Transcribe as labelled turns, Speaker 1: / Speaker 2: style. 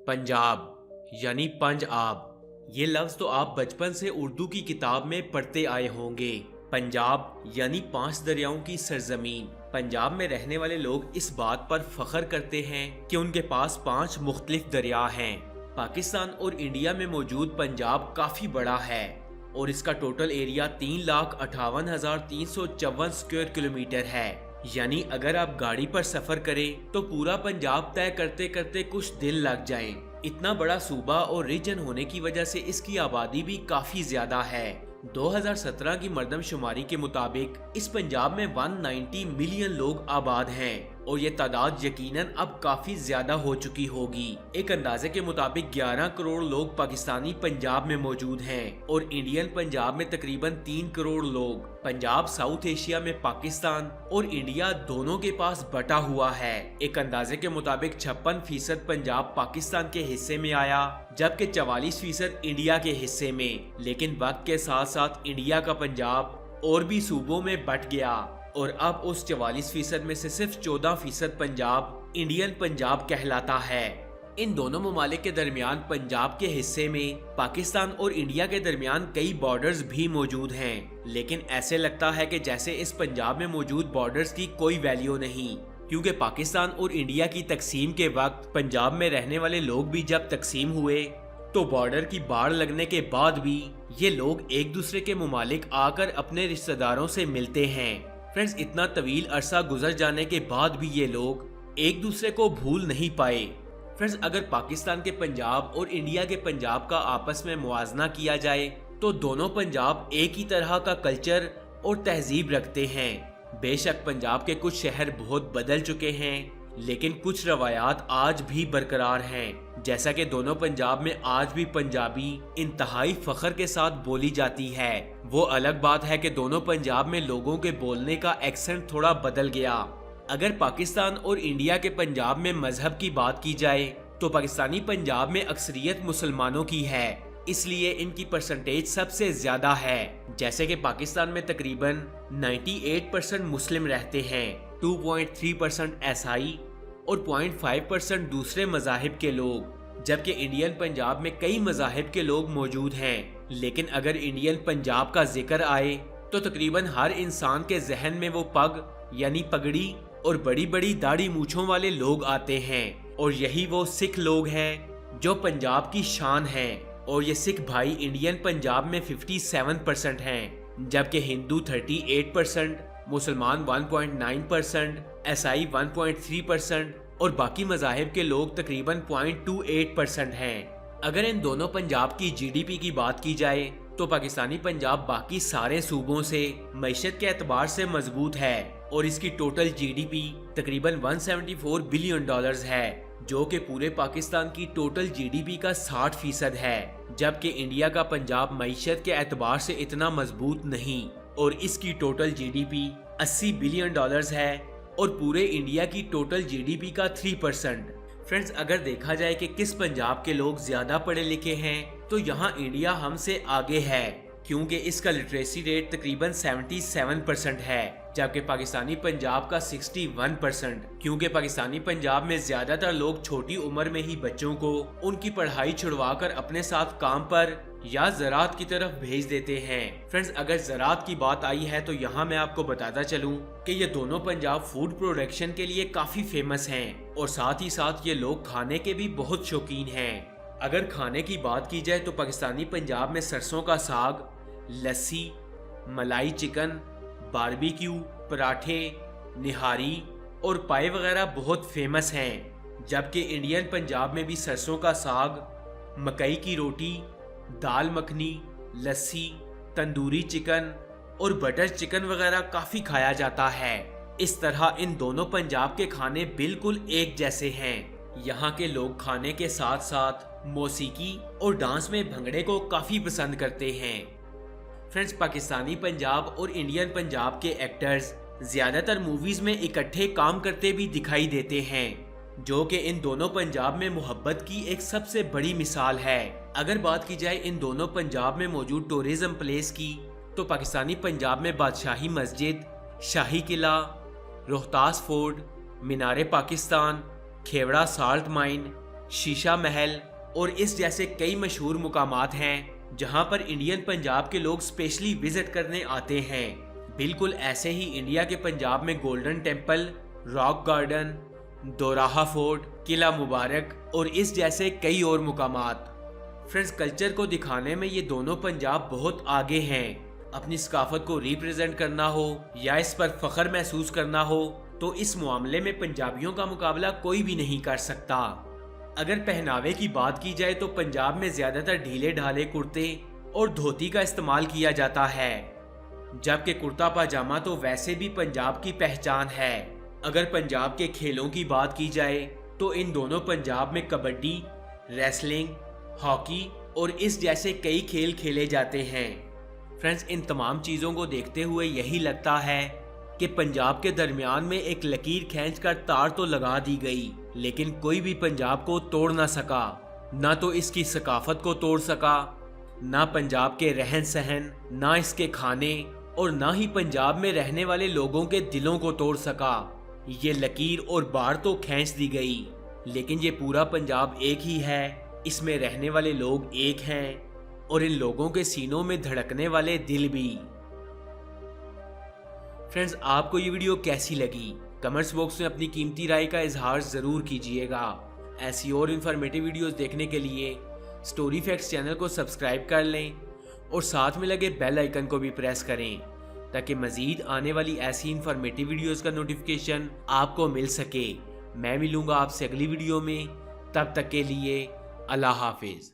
Speaker 1: पंजाब यानी पंज आब। ये लफ्ज तो आप बचपन से उर्दू की किताब में पढ़ते आए होंगे। पंजाब यानी 5 दरियाओं की सरजमीन। पंजाब में रहने वाले लोग इस बात पर फख्र करते हैं कि उनके पास 5 मुख्तलिफ दरिया हैं। पाकिस्तान और इंडिया में मौजूद पंजाब काफी बड़ा है और इसका टोटल एरिया 3,58,354 स्क्वायर किलोमीटर है। यानी अगर आप गाड़ी पर सफर करें तो पूरा पंजाब तय करते करते कुछ दिन लग जाएं। इतना बड़ा सूबा और रीजन होने की वजह से इसकी आबादी भी काफी ज्यादा है। 2017 की मर्दमशुमारी के मुताबिक इस पंजाब में 190 मिलियन लोग आबाद हैं और ये तादाद यकीनन अब काफी ज्यादा हो चुकी होगी। एक अंदाजे के मुताबिक 11 करोड़ लोग पाकिस्तानी पंजाब में मौजूद हैं और इंडियन पंजाब में तकरीबन 3 करोड़ लोग। पंजाब साउथ एशिया में पाकिस्तान और इंडिया दोनों के पास बटा हुआ है। एक अंदाजे के मुताबिक 56% पंजाब पाकिस्तान के हिस्से में आया जबकि 44% इंडिया के हिस्से में। लेकिन वक्त के साथ साथ इंडिया का पंजाब और भी सूबों में बट गया और अब उस 44% में से सिर्फ 14% पंजाब इंडियन पंजाब कहलाता है। इन दोनों ममालिक के दरमियान पंजाब के हिस्से में पाकिस्तान और इंडिया के दरमियान कई बॉर्डर्स भी मौजूद हैं, लेकिन ऐसे लगता है कि जैसे इस पंजाब में मौजूद बॉर्डर्स की कोई वैल्यू नहीं, क्योंकि पाकिस्तान और इंडिया की तकसीम के वक्त पंजाब में रहने वाले लोग भी जब तकसीम हुए तो बॉर्डर की बाड़ लगने के बाद भी ये लोग एक दूसरे के ममालिक आकर अपने रिश्तेदारों से मिलते हैं। फ्रेंड्स, इतना तवील अरसा गुजर जाने के बाद भी ये लोग एक दूसरे को भूल नहीं पाए। फ्रेंड्स, अगर पाकिस्तान के पंजाब और इंडिया के पंजाब का आपस में मुआजना किया जाए तो दोनों पंजाब एक ही तरह का कल्चर और तहजीब रखते हैं। बेशक पंजाब के कुछ शहर बहुत बदल चुके हैं, लेकिन कुछ रवायात आज भी बरकरार हैं। जैसा कि दोनों पंजाब में आज भी पंजाबी इंतहाई फख्र के साथ बोली जाती है। वो अलग बात है कि दोनों पंजाब में लोगों के बोलने का एक्सेंट थोड़ा बदल गया। अगर पाकिस्तान और इंडिया के पंजाब में मजहब की बात की जाए तो पाकिस्तानी पंजाब में अक्सरियत मुसलमानों की है, इसलिए इनकी परसेंटेज सबसे ज्यादा है। जैसे कि पाकिस्तान में तकरीबन 98% मुस्लिम रहते हैं, 2.3% ईसाई और 0.5% दूसरे मजाहिब के लोग, जबकि इंडियन पंजाब में कई मजाहिब के लोग मौजूद हैं। लेकिन अगर इंडियन पंजाब का जिक्र आए तो तकरीबन हर इंसान के जहन में वो पग यानी पगड़ी और बड़ी बड़ी दाढ़ी मूछों वाले लोग आते हैं और यही वो सिख लोग हैं जो पंजाब की शान हैं। और ये सिख भाई इंडियन पंजाब में 57% हैं, जबकि हिंदू 38%, मुसलमान 1.9%, ईसाई 1.3% और बाकी मजाहिब के लोग तकरीबन 0.28% हैं। अगर इन दोनों पंजाब की जीडीपी की बात की जाए तो पाकिस्तानी पंजाब बाकी सारे सूबों से मईशत के एतबार से मजबूत है और इसकी टोटल जीडीपी तकरीबन 174 बिलियन डॉलर्स है, जो कि पूरे पाकिस्तान की टोटल जीडीपी का 60% है। जबकि इंडिया का पंजाब मईशत के एतबार से इतना मजबूत नहीं और इसकी टोटल जीडीपी 80 बिलियन डॉलर्स है और पूरे इंडिया की टोटल जीडीपी का 3%। फ्रेंड्स, अगर देखा जाए कि किस पंजाब के लोग ज्यादा पढ़े लिखे हैं तो यहाँ इंडिया हमसे आगे है, क्योंकि इसका लिटरेसी रेट तकरीबन 77% है, जबकि पाकिस्तानी पंजाब का 61%, क्योंकि पाकिस्तानी पंजाब में ज्यादातर लोग छोटी उम्र में ही बच्चों को उनकी पढ़ाई छुड़वाकर अपने साथ काम पर या ज़राअत की तरफ भेज देते हैं। फ्रेंड्स, अगर ज़राअत की बात आई है तो यहाँ मैं आपको बताता चलूँ कि ये दोनों पंजाब फूड प्रोडक्शन के लिए काफ़ी फेमस हैं और साथ ही साथ ये लोग खाने के भी बहुत शौकीन हैं। अगर खाने की बात की जाए तो पाकिस्तानी पंजाब में सरसों का साग, लस्सी, मलाई चिकन, बारबेक्यू, पराठे, निहारी और पाए वगैरह बहुत फेमस हैं, जबकि इंडियन पंजाब में भी सरसों का साग, मकई की रोटी, दाल मखनी, लस्सी, तंदूरी चिकन और बटर चिकन वगैरह काफ़ी खाया जाता है। इस तरह इन दोनों पंजाब के खाने बिल्कुल एक जैसे हैं। यहाँ के लोग खाने के साथ साथ मौसीकी और डांस में भंगड़े को काफ़ी पसंद करते हैं। फ्रेंड्स, पाकिस्तानी पंजाब और इंडियन पंजाब के एक्टर्स ज्यादातर मूवीज में इकट्ठे काम करते भी दिखाई देते हैं, जो कि इन दोनों पंजाब में मोहब्बत की एक सबसे बड़ी मिसाल है। अगर बात की जाए इन दोनों पंजाब में मौजूद टूरिज्म प्लेस की तो पाकिस्तानी पंजाब में बादशाही मस्जिद, शाही किला, रोहतास फोर्ट, मीनार पाकिस्तान, खेवड़ा साल्ट माइन शीशा महल और इस जैसे कई मशहूर मुकामात हैं जहां पर इंडियन पंजाब के लोग स्पेशली विजिट करने आते हैं। बिल्कुल ऐसे ही इंडिया के पंजाब में golden temple, rock garden, Doraha fort, Qila Mubarak और इस जैसे कई और मुकामात। फ्रेंड्स, कल्चर को दिखाने में ये दोनों पंजाब बहुत आगे हैं। अपनी सकाफत को रिप्रेजेंट करना हो या इस पर फख्र महसूस करना हो तो इस मामले में पंजाबियों का मुकाबला कोई भी नहीं कर सकता। अगर पहनावे की बात की जाए तो पंजाब में ज्यादातर ढीले ढाले कुर्ते और धोती का इस्तेमाल किया जाता है, जबकि कुर्ता पाजामा तो वैसे भी पंजाब की पहचान है। अगर पंजाब के खेलों की बात की जाए तो इन दोनों पंजाब में कबड्डी, रेसलिंग, हॉकी और इस जैसे कई खेल खेले जाते हैं। फ्रेंड्स, इन तमाम चीज़ों को देखते हुए यही लगता है कि पंजाब के दरमियान में एक लकीर खींचकर तार तो लगा दी गई, लेकिन कोई भी पंजाब को तोड़ ना सका। ना तो इसकी सकाफत को तोड़ सका, ना पंजाब के रहन सहन, ना इसके खाने और ना ही पंजाब में रहने वाले लोगों के दिलों को तोड़ सका। ये लकीर और बार तो खींच दी गई, लेकिन ये पूरा पंजाब एक ही है, इसमें रहने वाले लोग एक हैं और इन लोगों के सीनों में धड़कने वाले दिल भी। फ्रेंड्स, आपको ये वीडियो कैसी लगी? कमेंट्स बॉक्स में अपनी कीमती राय का इजहार ज़रूर कीजिएगा। ऐसी और इन्फॉर्मेटिव वीडियोस देखने के लिए स्टोरी फैक्ट्स चैनल को सब्सक्राइब कर लें और साथ में लगे बेल आइकन को भी प्रेस करें ताकि मज़ीद आने वाली ऐसी इन्फॉर्मेटिव वीडियोस का नोटिफिकेशन आपको मिल सके। मैं मिलूँगा आपसे अगली वीडियो में, तब तक के लिए अल्लाह हाफिज़।